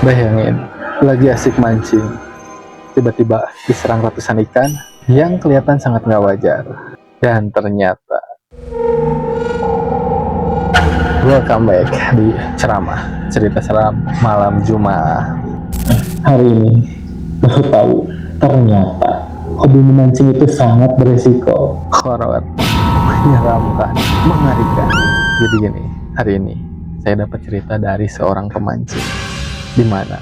Bayangin, lagi asik mancing, tiba-tiba diserang ratusan ikan yang kelihatan sangat nggak wajar. Dan ternyata, welcome back di ceramah, cerita seram malam Jumat. Hari ini, baru tahu, ternyata hobi memancing itu sangat beresiko. Horor, menyeramkan, mengerikan. Jadi gini, hari ini saya dapat cerita dari seorang pemancing, di mana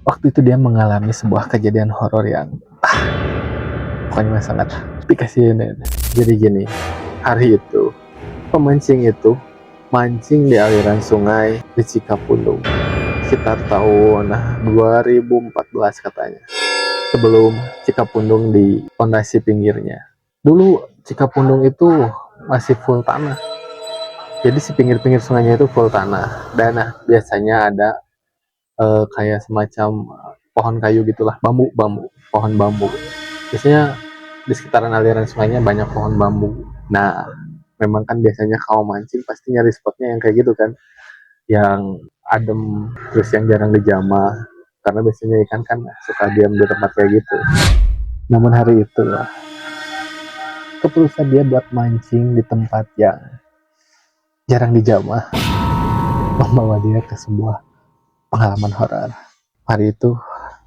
waktu itu dia mengalami sebuah kejadian horor yang pokoknya sangat dikasihin. Jadi gini, hari itu pemancing itu mancing di aliran sungai di Cikapundung sekitar tahun 2014 katanya, sebelum Cikapundung di pondasi pinggirnya. Dulu Cikapundung itu masih full tanah, jadi si pinggir-pinggir sungainya itu full tanah, dan biasanya ada kayak semacam pohon kayu gitulah, pohon bambu. Biasanya di sekitaran aliran sungainya banyak pohon bambu. Nah, memang kan biasanya kalau mancing pasti nyari spotnya yang kayak gitu kan, yang adem, terus yang jarang dijamah, karena biasanya ikan kan suka diam di tempat kayak gitu. Namun hari itu keputusan dia buat mancing di tempat yang jarang dijamah membawa dia ke sebuah pengalaman horor. Hari itu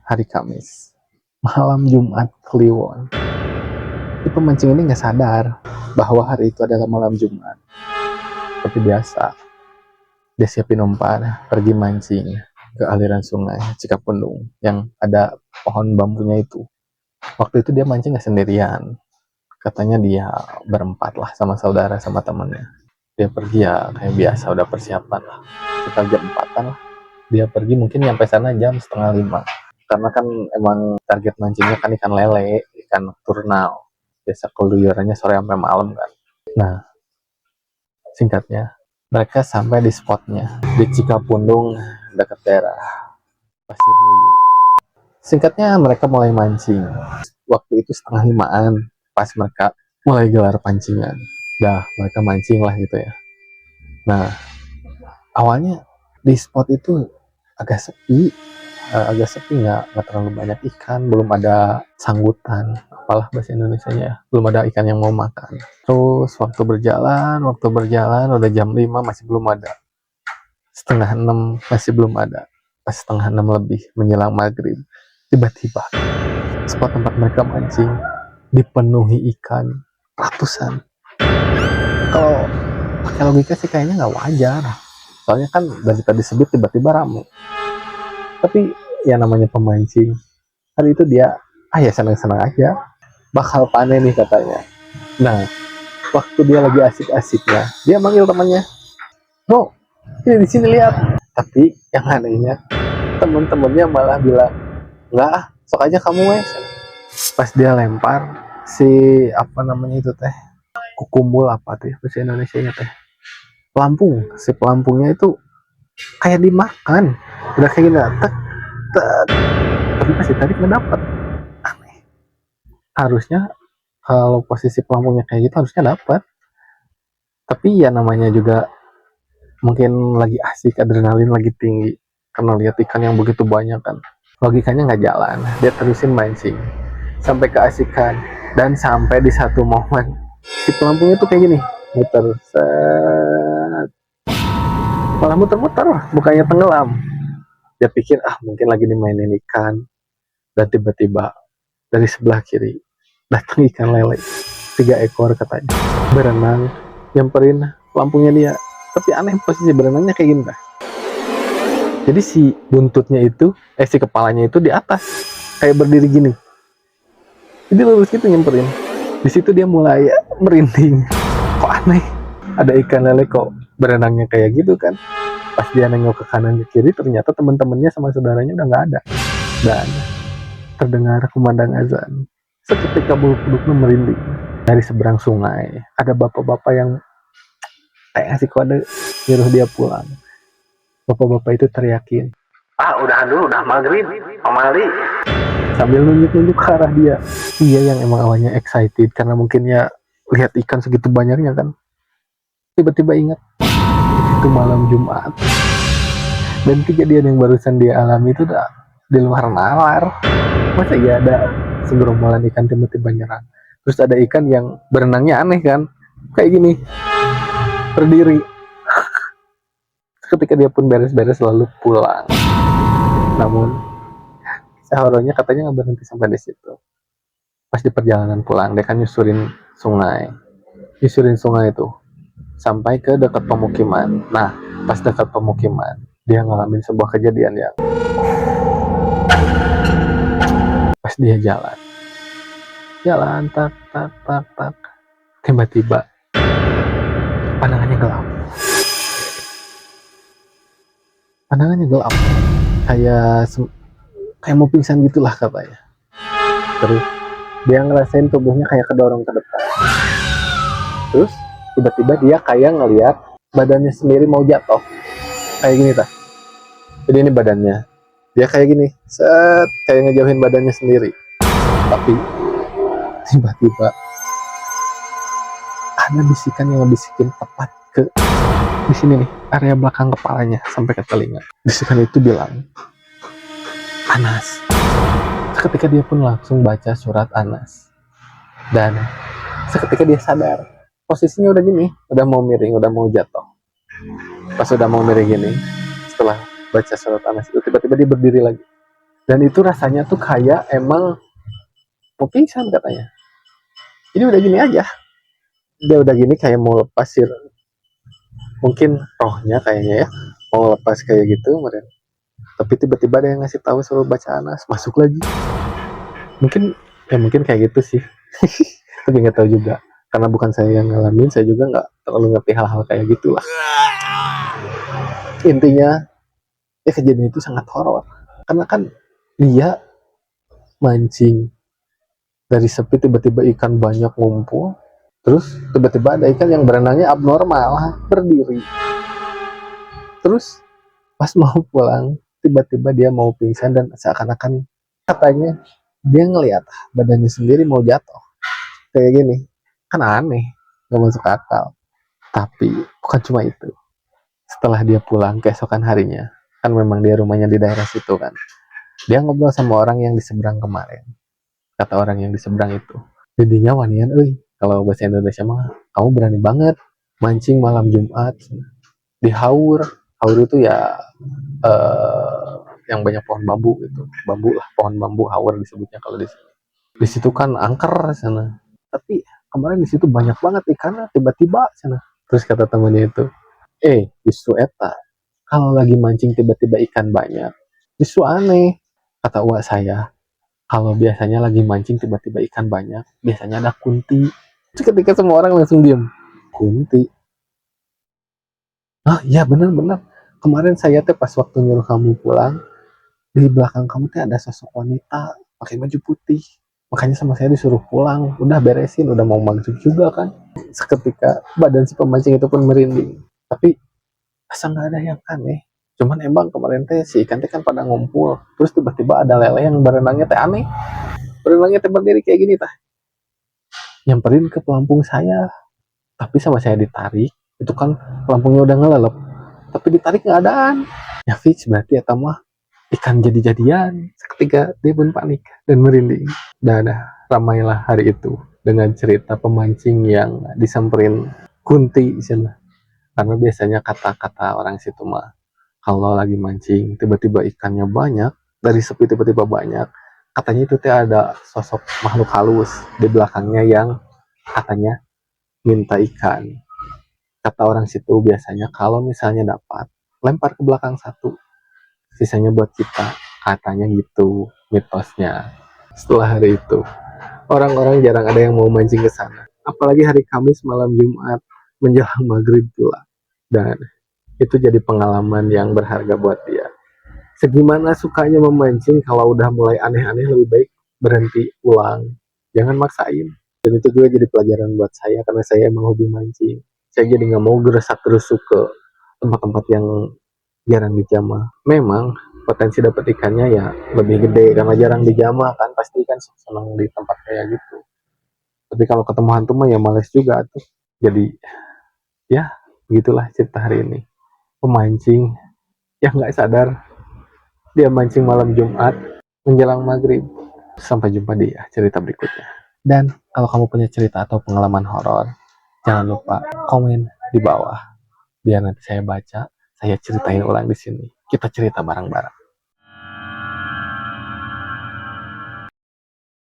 hari Kamis, malam Jumat Kliwon. Si pemancing ini nggak sadar bahwa hari itu adalah malam Jumat. Seperti biasa, dia siapin umpan, pergi mancing ke aliran sungai Cikapundung yang ada pohon bambunya itu. Waktu itu dia mancing nggak sendirian, katanya dia berempat lah sama saudara sama temannya. Dia pergi ya kayak biasa, udah persiapan lah, sekitar jam 4-an lah. Dia pergi mungkin sampai sana jam setengah 5, karena kan emang target mancingnya kan ikan lele, ikan turnau. Biasa keluyurannya sore sampai malam kan. Nah, singkatnya, mereka sampai di spotnya di Cikapundung dekat daerah Pasir Luyu. Singkatnya, mereka mulai mancing. Waktu itu setengah 5-an, pas mereka mulai gelar pancingan. Dah, mereka mancing lah gitu ya. Nah, awalnya di spot itu agak sepi, nggak terlalu banyak ikan, belum ada sanggutan, apalah bahasa Indonesianya, belum ada ikan yang mau makan. Terus waktu berjalan udah jam 5 masih belum ada, setengah 6 masih belum ada. Pas setengah 6 lebih menjelang maghrib, tiba-tiba spot tempat mereka mancing dipenuhi ikan ratusan. Kalau pakai logika sih kayaknya nggak wajar, soalnya kan dari tadi sebut tiba-tiba rame. Tapi ya namanya pemancing, hari itu dia ya senang-senang aja, bakal panen nih katanya. Nah, waktu dia lagi asik-asiknya, dia manggil temannya, "Bro, ini di sini lihat." Tapi yang anehnya, temen-temennya malah bilang, "Enggak, sok aja kamu wes." Pas dia lempar si apa namanya itu teh, kukumbul apa tuh bahasa Indonesianya teh, pelampung. Si pelampungnya itu kayak dimakan, udah kayak gini, tek tek, tapi pas ditarik nggak dapet. Aneh. Harusnya kalau posisi pelampungnya kayak gitu harusnya dapat, tapi ya namanya juga mungkin lagi asik, adrenalin lagi tinggi karena lihat ikan yang begitu banyak kan, logikanya nggak jalan. Dia terusin mancing sampai keasikan, dan sampai di satu momen si pelampungnya tuh kayak gini, muter set, malah muter-muter, bukannya tenggelam. Dia pikir mungkin lagi dimainin ikan, dan tiba-tiba dari sebelah kiri datang ikan lele 3 ekor katanya, berenang nyamperin pelampungnya dia. Tapi aneh, posisi berenangnya kayak gini dah. Jadi si buntutnya itu, si kepalanya itu di atas, kayak berdiri gini. Jadi lurus gitu nyamperin. Di situ dia mulai merinding. Kok aneh? Ada ikan lele kok berenangnya kayak gitu kan? Pas dia nengok ke kanan ke kiri, ternyata teman-temannya sama saudaranya udah nggak ada. Dan terdengar kumandang azan. Seketika bulu kuduknya merinding. Dari seberang sungai ada bapak-bapak yang ngasih kode nyuruh dia pulang. Bapak-bapak itu teriakin, udahan dulu, udah maghrib, pamali, sambil nunjuk-nunjuk ke arah dia. Iya, yang emang awalnya excited karena mungkin ya lihat ikan segitu banyaknya kan, tiba-tiba ingat itu malam Jumat, Dan kejadian yang barusan dia alami itu udah di luar nalar. Masa ya ada segerombolan ikan tiba-tiba nyerang, terus ada ikan yang berenangnya aneh kan, kayak gini, berdiri. Ketika dia pun beres-beres lalu pulang, namun sehoronya katanya nggak berhenti sampai di situ. Pas di perjalanan pulang dia kan nyusurin sungai itu sampai ke dekat pemukiman. Nah, pas dekat pemukiman dia ngalamin sebuah kejadian yang pas dia jalan tak tak tak tak, tiba-tiba pandangannya gelap, kayak kayak mau pingsan gitulah katanya. Terus dia ngerasain tubuhnya kayak kedorong ke depan. Terus tiba-tiba dia kayak ngelihat badannya sendiri mau jatuh. Kayak gini tah. Jadi ini badannya. Dia kayak gini, set, kayak ngejauhin badannya sendiri. Tapi tiba-tiba ada bisikan yang ngebisikin tepat ke di sini nih, area belakang kepalanya sampai ke telinga. Bisikan itu bilang, Anas. Seketika dia pun langsung baca surat Anas. Dan seketika dia sadar, posisinya udah gini, udah mau miring, udah mau jatuh. Pas udah mau miring gini, setelah baca surat Anas itu tiba-tiba dia berdiri lagi. Dan itu rasanya tuh kayak emang mau pingsan katanya. Ini udah gini aja. Dia udah gini kayak mau lepas sih. Mungkin rohnya kayaknya ya mau lepas kayak gitu kemarin. Tapi tiba-tiba ada yang ngasih tahu suruh baca Anas, masuk lagi. Mungkin kayak gitu sih. Tapi nggak tahu juga. Karena bukan saya yang ngalamin, saya juga nggak terlalu ngerti hal-hal kayak gitulah. Intinya, ya kejadian itu sangat horor. Karena kan dia mancing dari sepi tiba-tiba ikan banyak ngumpul, terus tiba-tiba ada ikan yang berenangnya abnormal, berdiri. Terus pas mau pulang, tiba-tiba dia mau pingsan dan seakan-akan katanya dia ngelihat badannya sendiri mau jatuh. Kayak gini, kan aneh, nggak masuk akal. Tapi bukan cuma itu. Setelah dia pulang keesokan harinya, kan memang dia rumahnya di daerah situ kan. Dia ngobrol sama orang yang di seberang kemarin. Kata orang yang di seberang itu, jadinya wanian, kalau bahasa Indonesia mah, kamu berani banget mancing malam Jumat di haur. Haur itu ya yang banyak pohon bambu gitu, bambu lah, pohon bambu haur disebutnya kalau di sini. Di situ kan angker sana. Tapi kemarin di situ banyak banget ikannya tiba-tiba sana. Terus kata temannya itu, justru eta kalau lagi mancing tiba-tiba ikan banyak, justru aneh. Kata uak saya, kalau biasanya lagi mancing tiba-tiba ikan banyak, biasanya ada kunti. Terus ketika semua orang langsung diem, kunti? Ah iya bener-bener. Kemarin saya teh pas waktu nyuruh kamu pulang, di belakang kamu teh ada sosok wanita pakai baju putih. Makanya sama saya disuruh pulang, udah beresin, udah mau maghrib juga kan. Seketika badan si pemancing itu pun merinding. Tapi asa nggak ada yang aneh. Cuman emang kemarin teh si ikan teh kan pada ngumpul, terus tiba-tiba ada lele yang berenangnya teh aneh. Berenangnya teh berdiri kayak gini tah. Nyamperin ke pelampung saya, tapi sama saya ditarik. Itu kan pelampungnya udah ngelelep, tapi ditarik nggak adaan. Ya fix berarti ya mah ikan jadi-jadian. Seketika dia pun panik dan merinding. Dan ramailah hari itu dengan cerita pemancing yang disamperin kunti sana. Karena biasanya kata-kata orang situ mah, kalau lagi mancing tiba-tiba ikannya banyak, dari sepi tiba-tiba banyak, katanya itu teh ada sosok makhluk halus di belakangnya yang katanya minta ikan. Kata orang situ biasanya kalau misalnya dapat, lempar ke belakang satu, sisanya buat kita, katanya gitu mitosnya. Setelah hari itu orang-orang jarang ada yang mau mancing ke sana, apalagi hari Kamis malam Jumat menjelang maghrib pula. Dan itu jadi pengalaman yang berharga buat dia. Segimana sukanya memancing, kalau udah mulai aneh-aneh lebih baik berhenti, pulang, jangan maksain. Dan itu juga jadi pelajaran buat saya karena saya emang hobi mancing. Saya jadi nggak mau geresak gerusuk ke tempat-tempat yang jarang dijamah. Memang potensi dapat ikannya ya lebih gede karena jarang dijamah kan, pasti kan senang di tempat kayak gitu. Tapi kalau ketemu hantu mah ya males juga tuh. Jadi ya begitulah cerita hari ini. Pemancing yang nggak sadar dia mancing malam Jumat menjelang maghrib. Sampai jumpa di cerita berikutnya. Dan kalau kamu punya cerita atau pengalaman horor, jangan lupa komen di bawah biar nanti saya baca, saya ceritain ulang di sini. Kita cerita bareng-bareng.